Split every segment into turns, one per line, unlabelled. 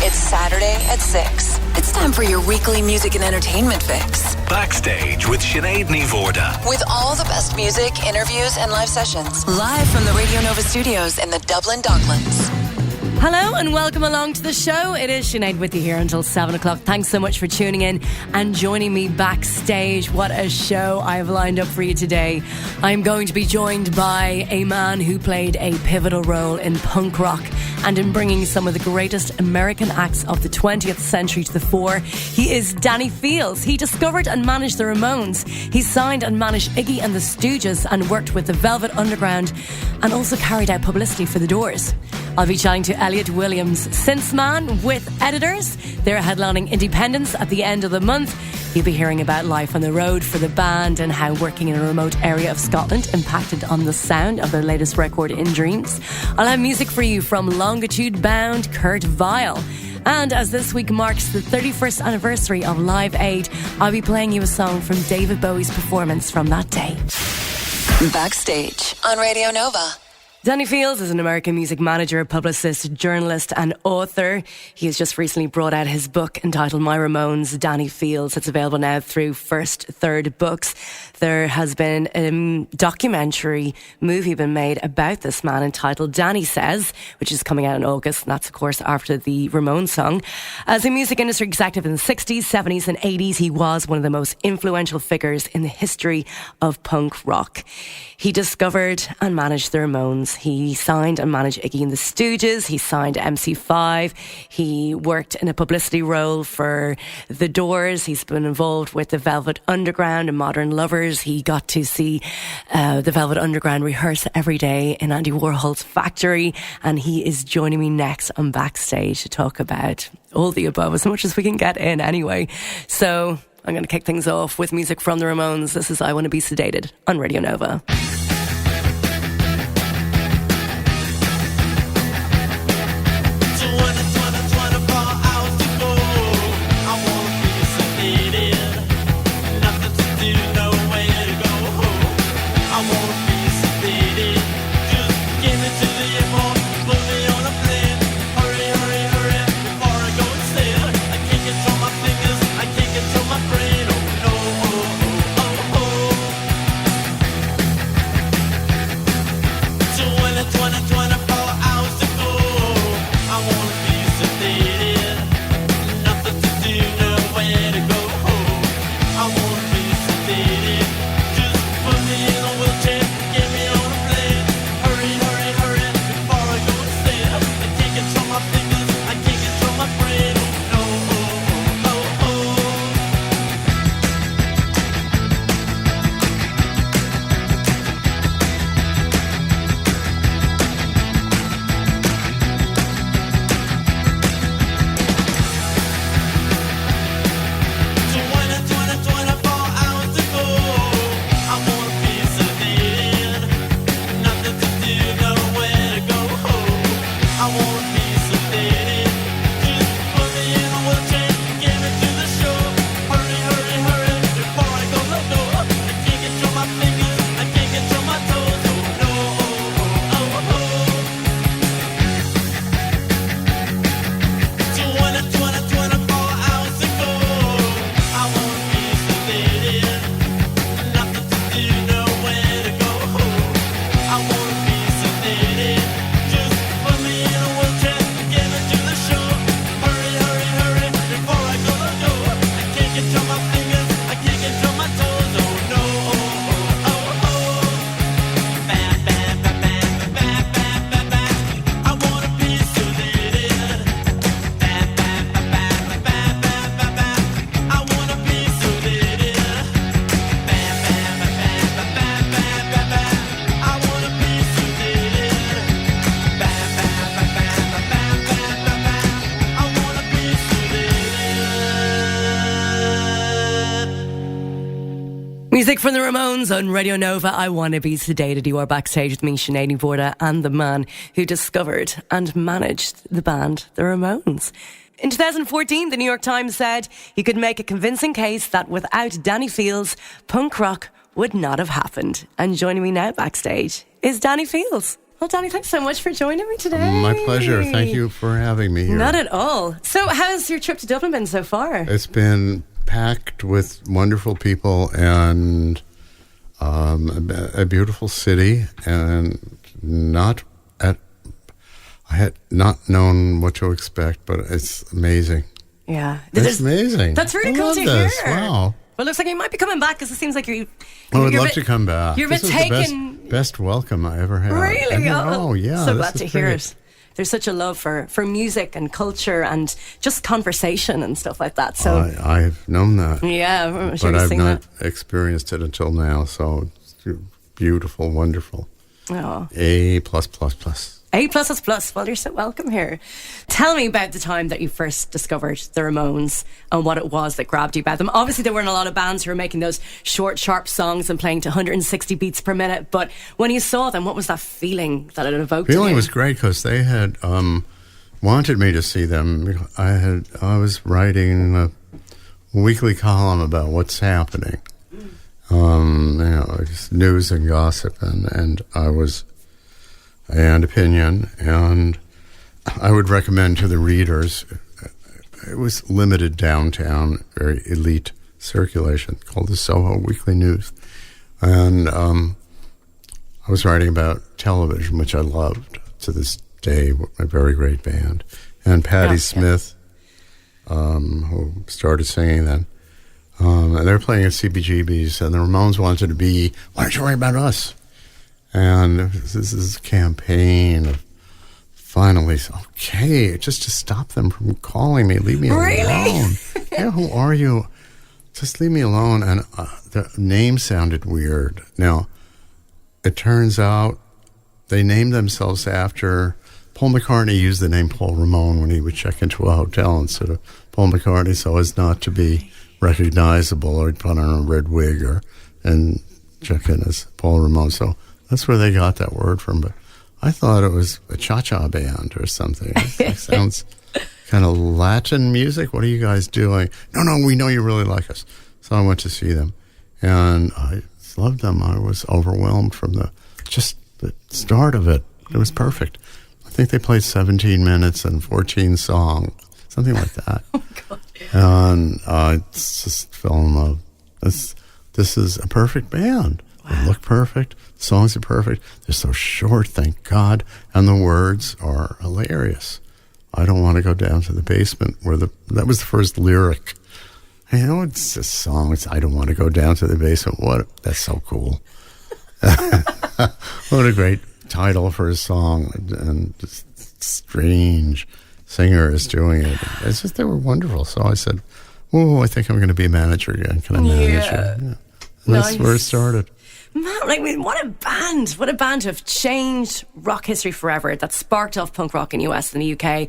It's Saturday at 6. It's time for your weekly music and entertainment fix.
Backstage with Sinéad Mhórdha.
With all the best music, interviews, and live sessions. Live from the Radio Nova studios in the Dublin Docklands.
Hello and welcome along to the show. It is Sinead with you here until 7 o'clock. Thanks so much for tuning in and joining me backstage. What a show I have lined up for you today. I'm going to be joined by a man who played a pivotal role in punk rock and in bringing some of the greatest American acts of the 20th century to the fore. He is Danny Fields. He discovered and managed the Ramones. He signed and managed Iggy and the Stooges and worked with the Velvet Underground and also carried out publicity for the Doors. I'll be chatting to Elliot Williams, Synth Man with Editors. They're headlining Independence at the end of the month. You'll be hearing about life on the road for the band and how working in a remote area of Scotland impacted on the sound of their latest record, In Dreams. I'll have music for you from Longitude Bound, Kurt Vile. And as this week marks the 31st anniversary of Live Aid, I'll be playing you a song from David Bowie's performance from that day.
Backstage on Radio Nova.
Danny Fields is an American music manager, publicist, journalist and author. He has just recently brought out his book entitled My Ramones, Danny Fields. It's available now through First Third Books. There has been a documentary movie been made about this man entitled Danny Says, which is coming out in August, and that's of course after the Ramones song. As a music industry executive in the 60s, 70s and 80s, he was one of the most influential figures in the history of punk rock. He discovered and managed the Ramones. He signed and managed Iggy and the Stooges. He signed MC5. He worked in a publicity role for the Doors. He's been involved with the Velvet Underground and Modern Lovers. He got to see the Velvet Underground rehearse every day in Andy Warhol's factory. And he is joining me next on Backstage to talk about all the above, as much as we can get in anyway. So I'm going to kick things off with music from the Ramones. This is I Want to Be Sedated on Radio Nova. Music from the Ramones on Radio Nova. I Want to Be Sedated. You are backstage with me, Sinead Mhórdha, and the man who discovered and managed the band, the Ramones. In 2014, the New York Times said he could make a convincing case that without Danny Fields, punk rock would not have happened. And joining me now backstage is Danny Fields. Well, Danny, thanks so much for joining me today.
My pleasure. Thank you for having me here.
Not at all. So how's your trip to Dublin been so far?
It's been packed with wonderful people and a beautiful city, and I had not known what to expect, but it's amazing.
Yeah.
It's amazing.
That's really cool to
this.
hear.
Wow.
Well, it looks like you might be coming back because it seems like
I would love to come back.
You're a bit taken.
Best welcome I ever had.
Really?
Yeah.
So glad to hear it. There's such a love for music and culture and just conversation and stuff like that. So
I've known that.
Yeah, sure,
but I've not experienced it until now. So it's beautiful, wonderful.
Oh.
A+++.
A+++. Well, you're so welcome here. Tell me about the time that you first discovered the Ramones and what it was that grabbed you about them. Obviously, there weren't a lot of bands who were making those short, sharp songs and playing to 160 beats per minute. But when you saw them, what was that feeling that it evoked?
Feeling was great because they had wanted me to see them. I was writing a weekly column about what's happening, news and gossip, and opinion, and I would recommend to the readers. It was limited downtown, very elite circulation called the Soho Weekly News, and I was writing about television, which I loved to this day. A very great band, and Patti Smith, who started singing then. And they were playing at CBGB's, and the Ramones wanted to be, why don't you write about us? And this is a campaign of finally, okay, just to stop them from calling me, leave me alone. Yeah, who are you? Just leave me alone. And the name sounded weird. Now, it turns out they named themselves after Paul McCartney. Used the name Paul Ramone when he would check into a hotel instead of Paul McCartney, so as not to be recognizable, or he'd put on a red wig and check in as Paul Ramone. So that's where they got that word from. But I thought it was a cha-cha band or something. It sounds kind of Latin music. What are you guys doing? No, we know you really like us. So I went to see them, and I loved them. I was overwhelmed from the start of it. It was perfect. I think they played 17 minutes and 14 songs, something like that.
Oh, God.
And I just fell in love. This is a perfect band. Wow. They look perfect. The songs are perfect. They're so short, thank God. And the words are hilarious. I don't want to go down to the basement that was the first lyric. It's a song. I don't want to go down to the basement. That's so cool. What a great title for a song, and just strange singer is doing it. It's just, they were wonderful. So I said, I think I'm going to be a manager again. Can I manage you? Yeah. And that's where it started.
Man, what a band. What a band to have changed rock history forever, that sparked off punk rock in the US and the UK.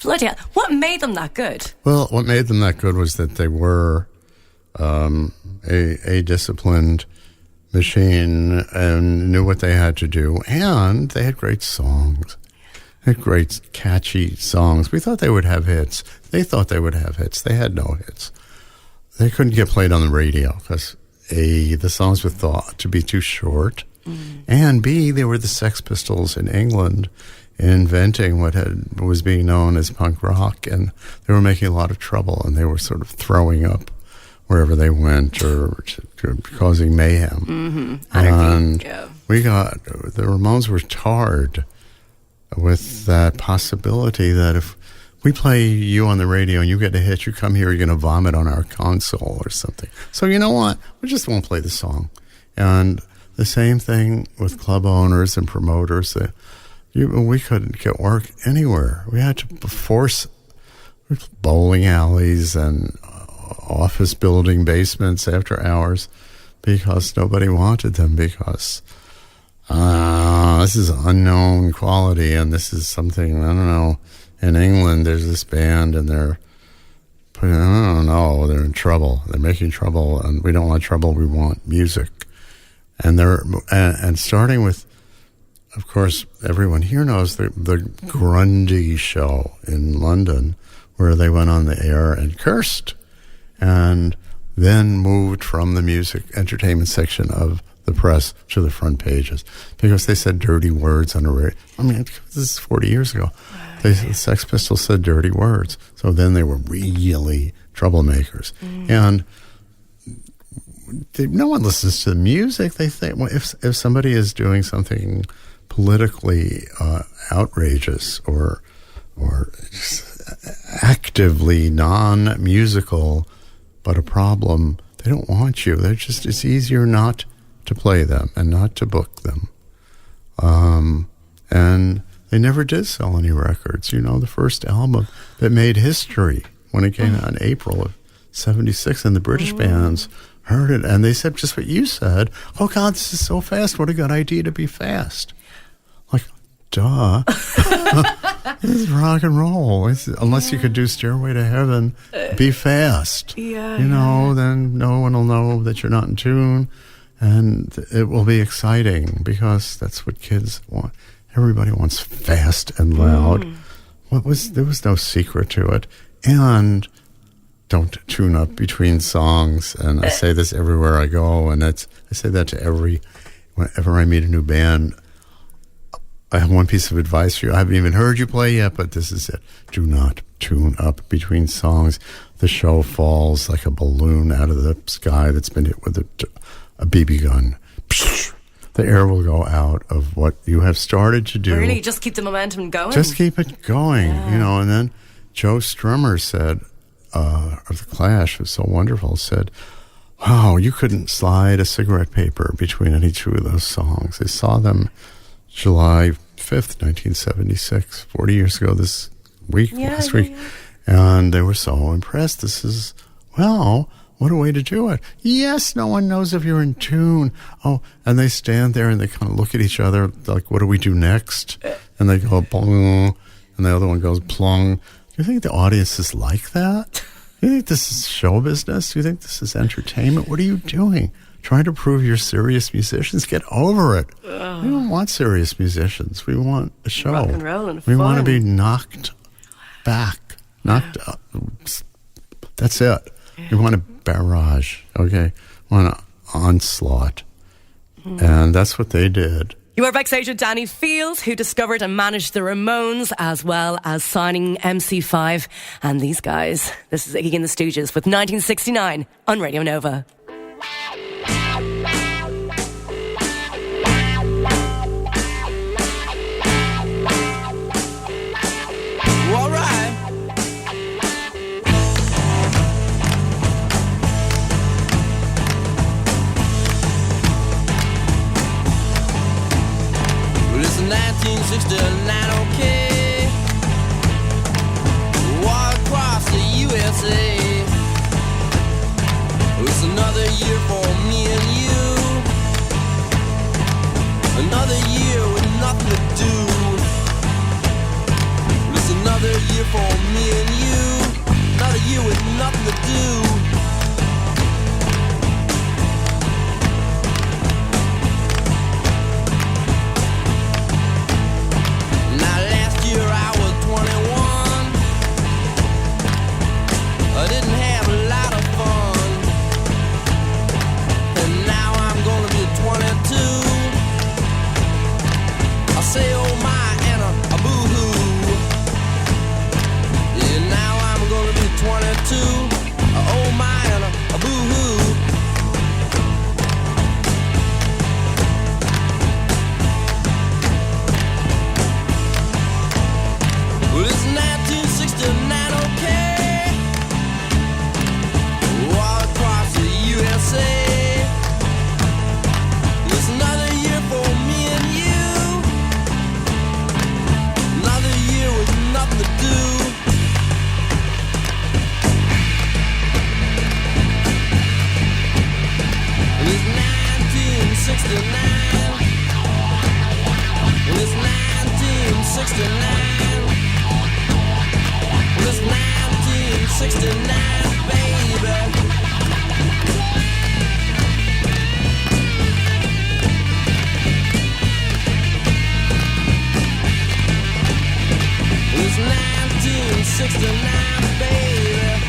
Bloody hell. What made them that good?
Well, what made them that good was that they were a disciplined machine and knew what they had to do, and they had great songs. They had great, catchy songs. We thought they would have hits. They thought they would have hits. They had no hits. They couldn't get played on the radio because the songs were thought to be too short, and B, they were the Sex Pistols in England, inventing what was being known as punk rock, and they were making a lot of trouble, and they were sort of throwing up wherever they went, or causing mayhem.
Mm-hmm.
And the Ramones were tarred with that possibility that if we play you on the radio and you get a hit, you come here, you're going to vomit on our console or something. So you know what? We just won't play the song. And the same thing with club owners and promoters. We couldn't get work anywhere. We had to force bowling alleys and office building basements after hours because nobody wanted them, because this is unknown quality, and this is something, I don't know. In England, there's this band, and they're in trouble. They're making trouble, and we don't want trouble. We want music. And and starting with, of course, everyone here knows the Grundy show in London, where they went on the air and cursed, and then moved from the music entertainment section of the press to the front pages because they said dirty words on the radio. I mean, this is 40 years ago. The Sex Pistols said dirty words. So then they were really troublemakers. And no one listens to the music. They think, well, if somebody is doing something politically outrageous or actively non-musical, but a problem, they don't want you. It's easier not to play them and not to book them. And they never did sell any records. You know, the first album that made history when it came out in April of 76, and the British bands heard it, and they said just what you said. Oh, God, this is so fast. What a good idea to be fast. Like, duh. This is rock and roll. Unless you could do Stairway to Heaven, be fast. Then no one will know that you're not in tune, and it will be exciting because that's what kids want. Everybody wants fast and loud. There was no secret to it. And don't tune up between songs. And I say this everywhere I go, and I say that to whenever I meet a new band. I have one piece of advice for you. I haven't even heard you play yet, but this is it. Do not tune up between songs. The show falls like a balloon out of the sky that's been hit with a BB gun. The air will go out of what you have started to do.
Really? Just keep the momentum going?
Just keep it going, And then Joe Strummer said, of The Clash, was so wonderful, said, wow, you couldn't slide a cigarette paper between any two of those songs. They saw them July 5th, 1976, 40 years ago last week. And they were so impressed. This is, what a way to do it. Yes, no one knows if you're in tune. Oh, and they stand there and they kind of look at each other like, what do we do next? And they go, plong, and the other one goes, plong. Do you think the audience is like that? Do you think this is show business? Do you think this is entertainment? What are you doing? Trying to prove you're serious musicians? Get over it. We don't want serious musicians. We want a show.
Rock and roll and
we
fun.
Want to be knocked back, knocked up. That's it. We want a barrage, okay? We want an onslaught. And that's what they did.
You are backstage with Danny Fields, who discovered and managed the Ramones, as well as signing MC5 and these guys. This is Iggy and the Stooges with 1969 on Radio Nova.
Okay. Walk across the USA. It's another year for me and you. Another year with nothing to do. It's another year for me and you. Another year with nothing to do. I didn't have a lot of fun, and now I'm gonna be 22. I say oh my and a boo-hoo. Yeah, now I'm gonna be 22. Oh my and a boo-hoo. Well, it's 1969, okay. USA. It's another year for me and you. Another year with nothing to do. And it's 1969. And it's 1969. And it's 1969, baby. It's 1969, baby.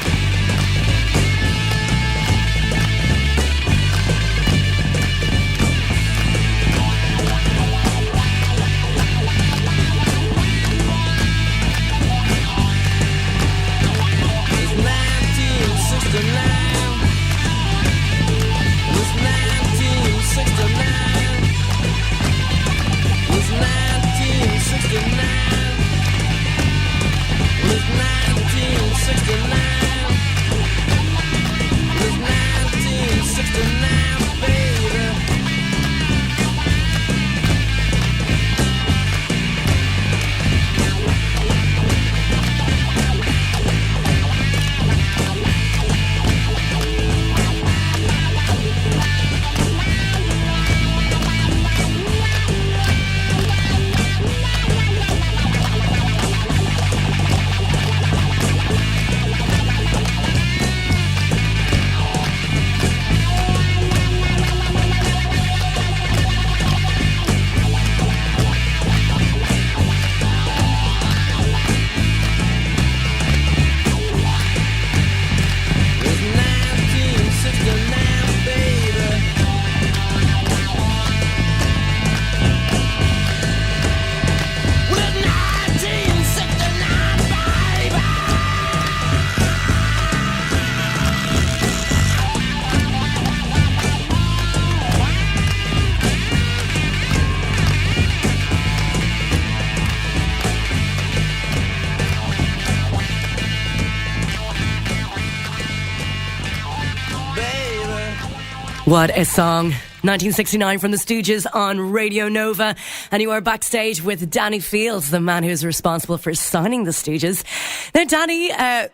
What a song. 1969 from the Stooges on Radio Nova. And you are backstage with Danny Fields, the man who's responsible for signing the Stooges. Now, Danny,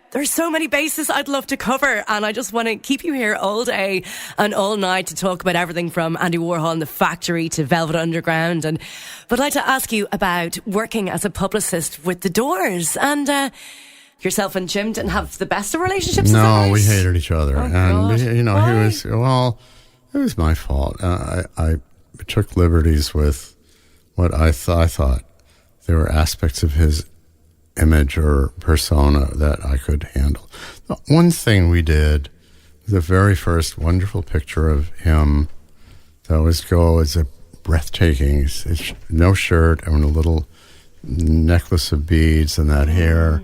there's so many bases I'd love to cover, and I just want to keep you here all day and all night to talk about everything from Andy Warhol and the Factory to Velvet Underground. But I'd like to ask you about working as a publicist with The Doors. And yourself and Jim didn't have the best of relationships?
No, we hated each other.
Oh,
and,
God.
He was, it was my fault. I took liberties with what I thought there were aspects of his image or persona that I could handle. The one thing we did, the very first wonderful picture of him that was a breathtaking, it's no shirt and a little necklace of beads and that hair,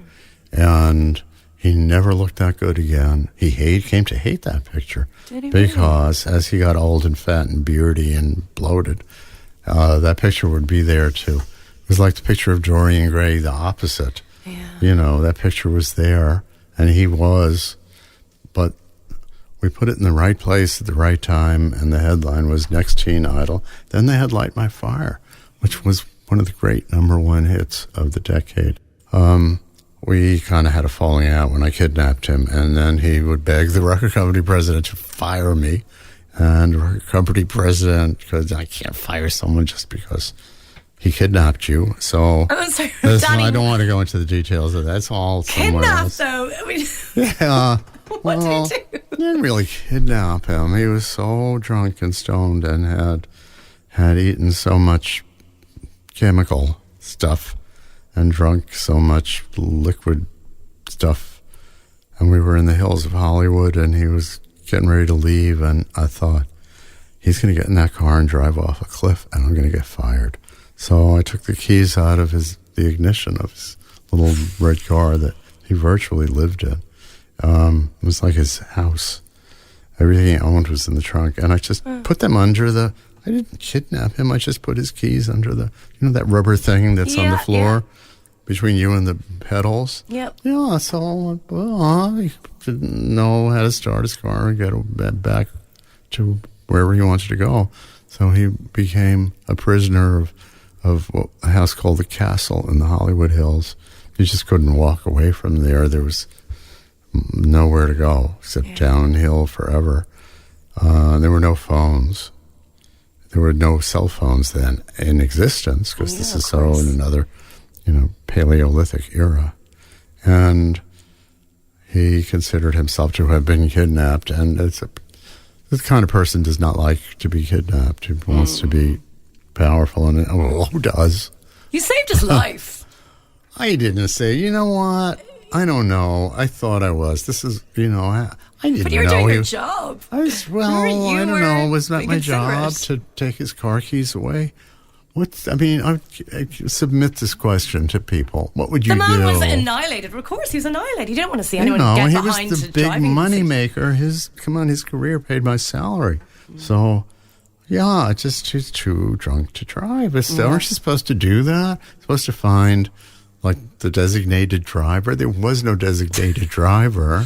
and he never looked that good again. He came to hate that picture because as he got old and fat and beardy and bloated, that picture would be there too. It was like the picture of Dorian Gray, the opposite. Yeah. That picture was there, and he was, but we put it in the right place at the right time, and the headline was Next Teen Idol. Then they had Light My Fire, which was one of the great number one hits of the decade. We kind of had a falling out when I kidnapped him, and then he would beg the record company president to fire me. And the record company president, because I can't fire someone just because he kidnapped you. So
Danny,
I don't want to go into the details of that. That's all somewhere else.
Though? I mean,
yeah.
What did he do?
I didn't really kidnap him. He was so drunk and stoned and had eaten so much chemical stuff and drunk so much liquid stuff. And we were in the hills of Hollywood, and he was getting ready to leave, and I thought, he's going to get in that car and drive off a cliff, and I'm going to get fired. So I took the keys out of the ignition of his little red car that he virtually lived in. It was like his house. Everything he owned was in the trunk, and I just put them under I didn't kidnap him. I just put his keys under that rubber thing that's on the floor between you and the pedals.
Yep.
Yeah, so he didn't know how to start his car and get back to wherever he wanted to go. So he became a prisoner of a house called the Castle in the Hollywood Hills. He just couldn't walk away from there. There was nowhere to go except downhill forever. There were no phones. There were no cell phones then in existence, because this is so in another, Paleolithic era. And he considered himself to have been kidnapped, and this kind of person does not like to be kidnapped. He wants to be powerful, and who does?
You saved his life.
I didn't say, you know what? I don't know. I thought I was. This is, I didn't know.
But you were doing your job.
I don't know. Was that my job to take his car keys away? I submit this question to people. What would you do?
The man was annihilated. Of course, he was annihilated. You didn't want to see anyone get behind
he was the big money maker. His career paid my salary. So, he's too drunk to drive. Aren't you supposed to do that? Supposed to find the designated driver. There was no designated driver,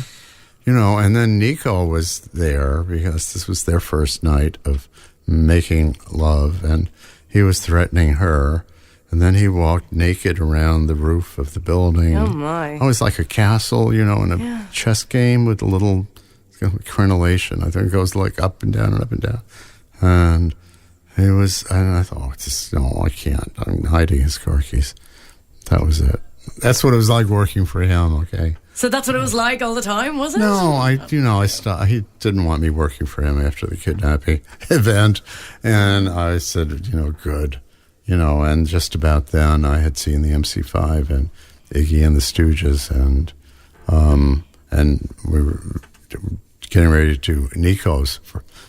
and then Nico was there because this was their first night of making love, and he was threatening her, and then he walked naked around the roof of the building.
Oh my.
It was like a castle, in a chess game with a little crenellation. I think it goes up and down and up and down. And I thought, no, I can't. I'm hiding his car keys. That was it. That's what it was like working for him, okay?
So that's what it was like all the time, was it?
No, I stopped. He didn't want me working for him after the kidnapping event. And I said, good. And just about then I had seen the MC5 and Iggy and the Stooges, and we were getting ready to do Nico's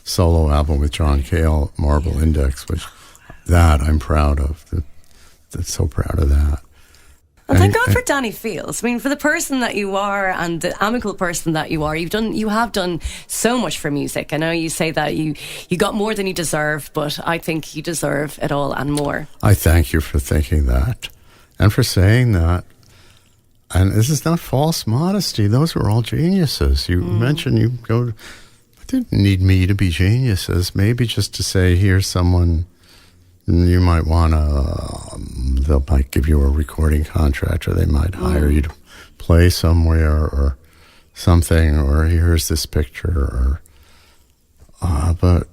solo album with John Cale, Marble Index, which I'm proud of. So proud of that.
And thank God for Danny Fields. I mean, for the person that you are and the amicable person that you are, you have done so much for music. I know you say that you got more than you deserve, but I think you deserve it all and more.
I thank you for thinking that and for saying that. And this is not false modesty. Those were all geniuses. You mentioned you go didn't need me to be geniuses. Maybe just to say, here's someone you might want to, they might give you a recording contract, or they might hire you to play somewhere or something, or here's this picture, or but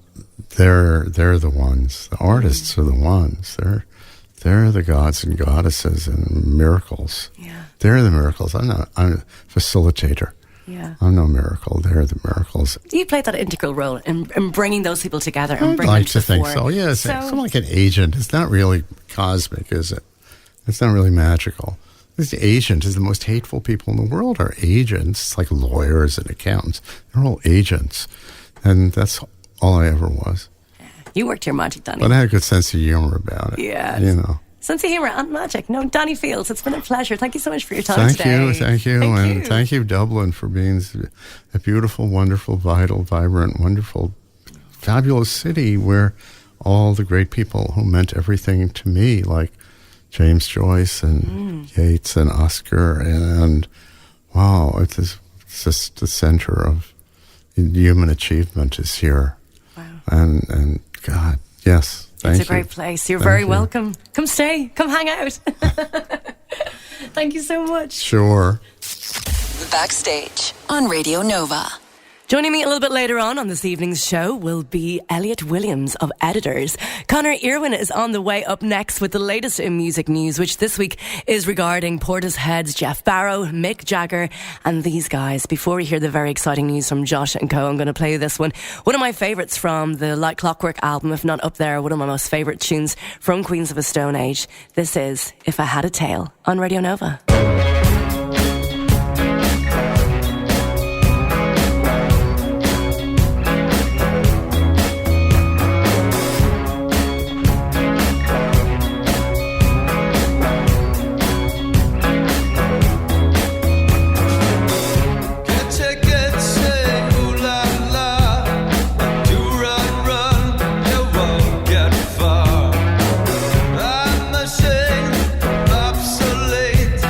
they're the ones. The artists are the ones. They're the gods and goddesses and miracles.
Yeah.
They're the miracles. I'm a facilitator.
Yeah.
I'm no miracle. They're the miracles.
You played that integral role in bringing those people together and
I'd
bringing
like
them to
to
the
think
fore.
so. Yeah, it's sort of like an agent. It's not really cosmic, is it? It's not really magical. This agent is the most hateful people in the world are agents. It's like lawyers and accountants. They're all agents. And that's all I ever was.
You worked your magic, Danny.
But I had a good sense of humor about it.
Yeah.
You know.
Sense of humour and magic. No, Danny Fields, it's been a pleasure. Thank you so much for your time today.
Thank you. And thank you, Dublin, for being a beautiful, wonderful, vital, vibrant, wonderful, fabulous city where all the great people who meant everything to me, like James Joyce and Yeats and Oscar, and wow, it's just the center of human achievement is here.
Wow.
And God, yes. Thank
It's a great place. You're very welcome. Come stay. Come hang out. Thank you so much.
Sure.
Backstage on Radio Nova.
Joining me a little bit later on this evening's show will be Elliot Williams of Editors. Connor Irwin is on the way up next with the latest in music news, which this week is regarding Portishead's Jeff Barrow, Mick Jagger, and these guys. Before we hear the very exciting news from Josh and Co, I'm going to play this one. One of my favourites from the Like Clockwork album, if not up there, one of my most favourite tunes from Queens of the Stone Age. This is If I Had a Tale on Radio Nova.
Obsolete.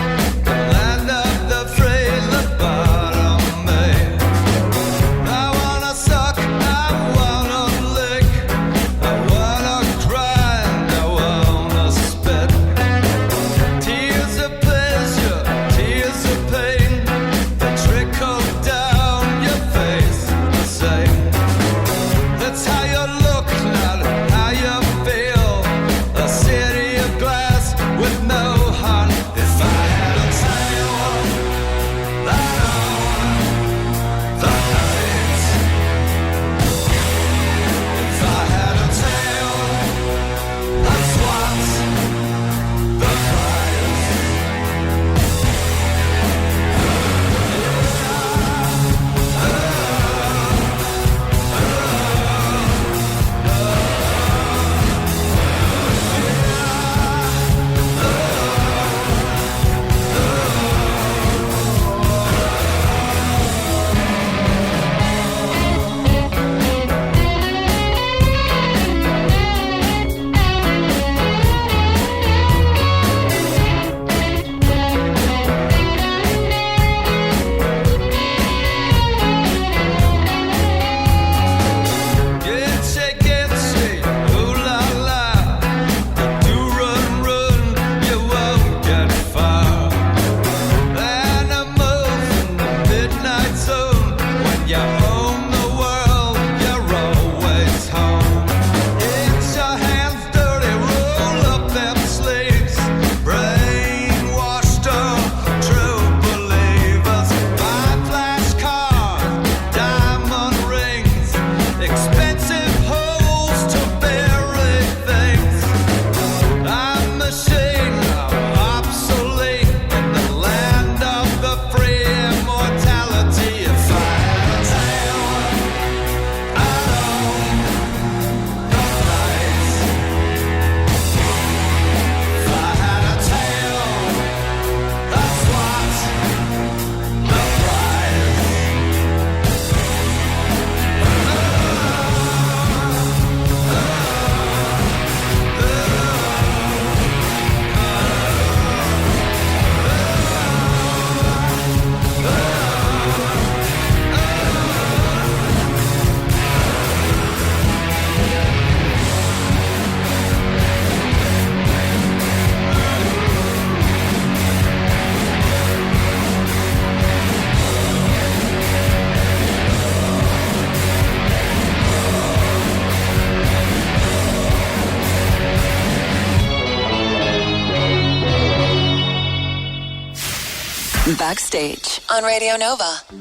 Backstage on Radio Nova.